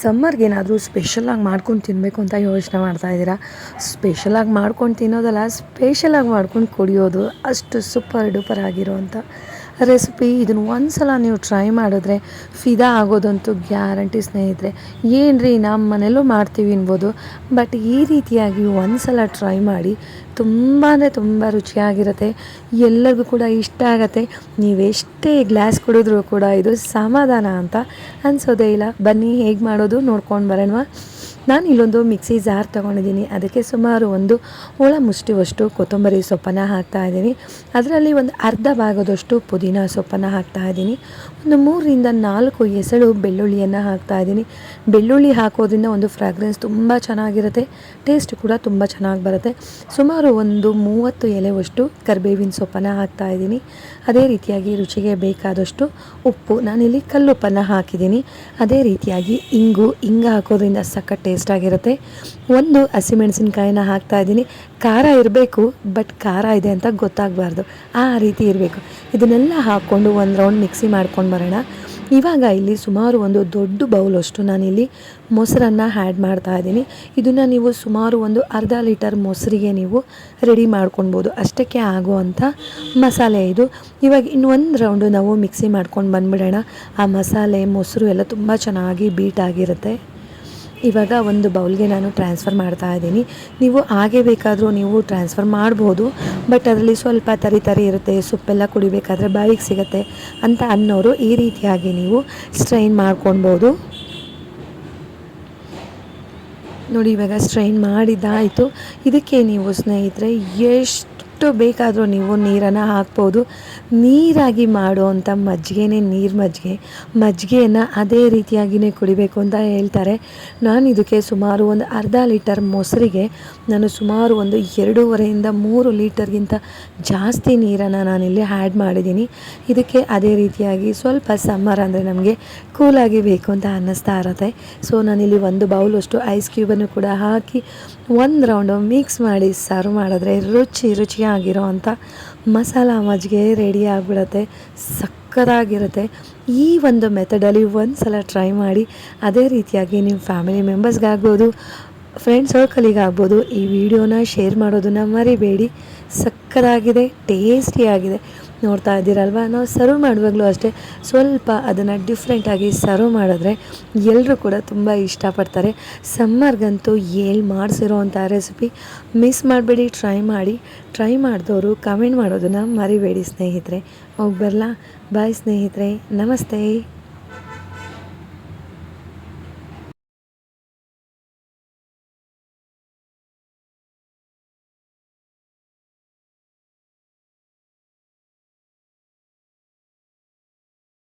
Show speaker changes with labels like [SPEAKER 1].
[SPEAKER 1] ಸಮ್ಮರ್ಗೇನಾದರೂ ಸ್ಪೆಷಲಾಗಿ ಮಾಡ್ಕೊಂಡು ತಿನ್ನಬೇಕು ಅಂತ ಯೋಚನೆ ಮಾಡ್ತಾ ಇದ್ದೀರಾ? ಸ್ಪೆಷಲಾಗಿ ಮಾಡ್ಕೊಂಡು ತಿನ್ನೋದಲ್ಲ, ಸ್ಪೆಷಲಾಗಿ ಮಾಡ್ಕೊಂಡು ಕುಡಿಯೋದು. ಅಷ್ಟು ಸೂಪರ್ ಡೂಪರ್ ಆಗಿರೋವಂಥ ರೆಸಿಪಿ. ಇದನ್ನು ಒಂದು ಸಲ ನೀವು ಟ್ರೈ ಮಾಡಿದ್ರೆ ಫಿದಾ ಆಗೋದಂತೂ ಗ್ಯಾರಂಟಿ ಸ್ನೇಹಿತರೆ. ಏನು ರೀ, ನಮ್ಮ ಮನೇಲೂ ಮಾಡ್ತೀವಿ ಅನ್ಬೋದು, ಬಟ್ ಈ ರೀತಿಯಾಗಿ ಒಂದು ಸಲ ಟ್ರೈ ಮಾಡಿ. ತುಂಬ ಅಂದರೆ ತುಂಬ ರುಚಿಯಾಗಿರುತ್ತೆ, ಎಲ್ಲರಿಗೂ ಕೂಡ ಇಷ್ಟ ಆಗುತ್ತೆ. ನೀವೆಷ್ಟೇ ಗ್ಲಾಸ್ ಕುಡಿದ್ರೂ ಕೂಡ ಇದು ಸಮಾಧಾನ ಅಂತ ಅನಿಸೋದೇ ಇಲ್ಲ. ಬನ್ನಿ ಹೇಗೆ ಮಾಡೋದು ನೋಡ್ಕೊಂಡು ಬರೋಣವಾ. ನಾನು ಇಲ್ಲೊಂದು ಮಿಕ್ಸಿ ಜಾರ್ ತೊಗೊಂಡಿದ್ದೀನಿ. ಅದಕ್ಕೆ ಸುಮಾರು ಒಂದು ಒಳ ಮುಷ್ಟಿವಷ್ಟು ಕೊತ್ತಂಬರಿ ಸೊಪ್ಪನ್ನು ಹಾಕ್ತಾಯಿದ್ದೀನಿ. ಅದರಲ್ಲಿ ಒಂದು ಅರ್ಧ ಭಾಗದಷ್ಟು ಪುದೀನ ಸೊಪ್ಪನ್ನು ಹಾಕ್ತಾಯಿದ್ದೀನಿ. ಒಂದು 3ರಿಂದ 4 ಎಸಳು ಬೆಳ್ಳುಳ್ಳಿಯನ್ನು ಹಾಕ್ತಾಯಿದ್ದೀನಿ. ಬೆಳ್ಳುಳ್ಳಿ ಹಾಕೋದ್ರಿಂದ ಒಂದು ಫ್ರಾಗ್ರೆನ್ಸ್ ತುಂಬ ಚೆನ್ನಾಗಿರುತ್ತೆ, ಟೇಸ್ಟ್ ಕೂಡ ತುಂಬ ಚೆನ್ನಾಗಿ ಬರುತ್ತೆ. ಸುಮಾರು ಒಂದು 30 ಎಲೆವಷ್ಟು ಕರಿಬೇವಿನ ಸೊಪ್ಪನ್ನು ಹಾಕ್ತಾಯಿದ್ದೀನಿ. ಅದೇ ರೀತಿಯಾಗಿ ರುಚಿಗೆ ಬೇಕಾದಷ್ಟು ಉಪ್ಪು, ನಾನಿಲ್ಲಿ ಕಲ್ಲುಪ್ಪನ್ನು ಹಾಕಿದ್ದೀನಿ. ಅದೇ ರೀತಿಯಾಗಿ ಇಂಗು ಹಾಕೋದ್ರಿಂದ ಸಖತ್ ಟೇಸ್ಟ್ ಆಗಿರುತ್ತೆ. ಒಂದು ಹಸಿಮೆಣಸಿನ್ಕಾಯಿನ ಹಾಕ್ತಾಯಿದ್ದೀನಿ. ಖಾರ ಇರಬೇಕು, ಬಟ್ ಖಾರ ಇದೆ ಅಂತ ಗೊತ್ತಾಗಬಾರ್ದು, ಆ ರೀತಿ ಇರಬೇಕು. ಇದನ್ನೆಲ್ಲ ಹಾಕ್ಕೊಂಡು ಒಂದು ರೌಂಡ್ ಮಿಕ್ಸಿ ಮಾಡ್ಕೊಂಡು ಬರೋಣ. ಇವಾಗ ಇಲ್ಲಿ ಸುಮಾರು ಒಂದು ದೊಡ್ಡ ಬೌಲಷ್ಟು ನಾನಿಲ್ಲಿ ಮೊಸರನ್ನು ಆ್ಯಡ್ ಮಾಡ್ತಾಯಿದ್ದೀನಿ. ಇದನ್ನು ನೀವು ಸುಮಾರು ಒಂದು ಅರ್ಧ ಲೀಟರ್ ಮೊಸರಿಗೆ ನೀವು ರೆಡಿ ಮಾಡ್ಕೊಳ್ಬೋದು. ಅಷ್ಟಕ್ಕೆ ಆಗುವಂಥ ಮಸಾಲೆ ಇದು. ಇವಾಗ ಇನ್ನೊಂದು ರೌಂಡು ನಾವು ಮಿಕ್ಸಿ ಮಾಡ್ಕೊಂಡು ಬಂದುಬಿಡೋಣ. ಆ ಮಸಾಲೆ ಮೊಸರು ಎಲ್ಲ ತುಂಬ ಚೆನ್ನಾಗಿ ಬೀಟ್ ಆಗಿರುತ್ತೆ. ಇವಾಗ ಒಂದು ಬೌಲ್ಗೆ ನಾನು ಟ್ರಾನ್ಸ್ಫರ್ ಮಾಡ್ತಾ ಇದ್ದೀನಿ. ನೀವು ಹಾಗೆ ಬೇಕಾದರೂ ನೀವು ಟ್ರಾನ್ಸ್ಫರ್ ಮಾಡ್ಬೋದು, ಬಟ್ ಅದರಲ್ಲಿ ಸ್ವಲ್ಪ ತರಿ ಇರುತ್ತೆ, ಸೊಪ್ಪೆಲ್ಲ ಕುಡಿಬೇಕಾದ್ರೆ ಬಾಯಿಗೆ ಸಿಗುತ್ತೆ ಅಂತ ಅನ್ನೋರು ಈ ರೀತಿಯಾಗಿ ನೀವು ಸ್ಟ್ರೈನ್ ಮಾಡ್ಕೊಳ್ಬೋದು. ನೋಡಿ, ಇವಾಗ ಸ್ಟ್ರೈನ್ ಮಾಡಿದ್ದಾಯಿತು. ಇದಕ್ಕೆ ನೀವು ಸ್ನೇಹಿತರೆ ಎಷ್ಟು ಬೇಕಾದರೂ ನೀವು ನೀರನ್ನು ಹಾಕ್ಬೋದು. ನೀರಾಗಿ ಮಾಡುವಂಥ ಮಜ್ಜಿಗೆನೇ ನೀರು ಮಜ್ಜಿಗೆಯನ್ನು ಅದೇ ರೀತಿಯಾಗಿಯೇ ಕುಡಿಬೇಕು ಅಂತ ಹೇಳ್ತಾರೆ. ನಾನು ಇದಕ್ಕೆ ಸುಮಾರು ಒಂದು ಅರ್ಧ ಲೀಟರ್ ಮೊಸರಿಗೆ ನಾನು ಸುಮಾರು ಒಂದು 2.5ರಿಂದ 3 ಲೀಟರ್ಗಿಂತ ಜಾಸ್ತಿ ನೀರನ್ನು ನಾನಿಲ್ಲಿ ಆ್ಯಡ್ ಮಾಡಿದ್ದೀನಿ. ಇದಕ್ಕೆ ಅದೇ ರೀತಿಯಾಗಿ ಸ್ವಲ್ಪ ಸಮ್ಮರ್ ಅಂದರೆ ನಮಗೆ ಕೂಲಾಗಿ ಬೇಕು ಅಂತ ಅನ್ನಿಸ್ತಾ ಇರುತ್ತೆ. ಸೊ ನಾನಿಲ್ಲಿ ಒಂದು ಬೌಲಷ್ಟು ಐಸ್ ಕ್ಯೂಬನ್ನು ಕೂಡ ಹಾಕಿ ಒಂದು ರೌಂಡು ಮಿಕ್ಸ್ ಮಾಡಿ ಸರ್ವ್ ಮಾಡಿದ್ರೆ ರುಚಿಯಾಗಿರೋ ಅಂಥ ಮಸಾಲ ಮಜ್ಜಿಗೆ ರೆಡಿ ಆಗಿಬಿಡುತ್ತೆ. ಸಕ್ಕತ್ತಾಗಿರುತ್ತೆ. ಈ ಒಂದು ಮೆಥಡಲ್ಲಿ ಒಂದು ಸಲ ಟ್ರೈ ಮಾಡಿ. ಅದೇ ರೀತಿಯಾಗಿ ನಿಮ್ಮ ಫ್ಯಾಮಿಲಿ ಮೆಂಬರ್ಸ್ಗಾಗ್ಬೋದು, ಫ್ರೆಂಡ್ಸ್ ಸರ್ಕಲಿಗಾಗ್ಬೋದು ಈ ವಿಡಿಯೋನ ಶೇರ್ ಮಾಡೋದನ್ನು ಮರಿಬೇಡಿ. ಸಕ್ಕತ್ತಾಗಿದೆ, ಟೇಸ್ಟಿಯಾಗಿದೆ. ನೋಡ್ತಾ ಇದ್ದೀರಲ್ವ, ನಾವು ಸರ್ವ್ ಮಾಡುವಾಗಲೂ ಅಷ್ಟೇ ಸ್ವಲ್ಪ ಅದನ್ನು ಡಿಫ್ರೆಂಟಾಗಿ ಸರ್ವ್ ಮಾಡಿದ್ರೆ ಎಲ್ಲರೂ ಕೂಡ ತುಂಬ ಇಷ್ಟಪಡ್ತಾರೆ. ಸಮ್ಮರ್ಗಂತೂ ಮಾಡಿಸಿರೋ ಅಂಥ ರೆಸಿಪಿ ಮಿಸ್ ಮಾಡಬೇಡಿ, ಟ್ರೈ ಮಾಡಿದವರು ಕಮೆಂಟ್ ಮಾಡೋದನ್ನು ಮರಿಬೇಡಿ ಸ್ನೇಹಿತರೆ. ಹೋಗಿ ಬರಲಾ? ಬಾಯ್ ಸ್ನೇಹಿತರೆ, ನಮಸ್ತೆ.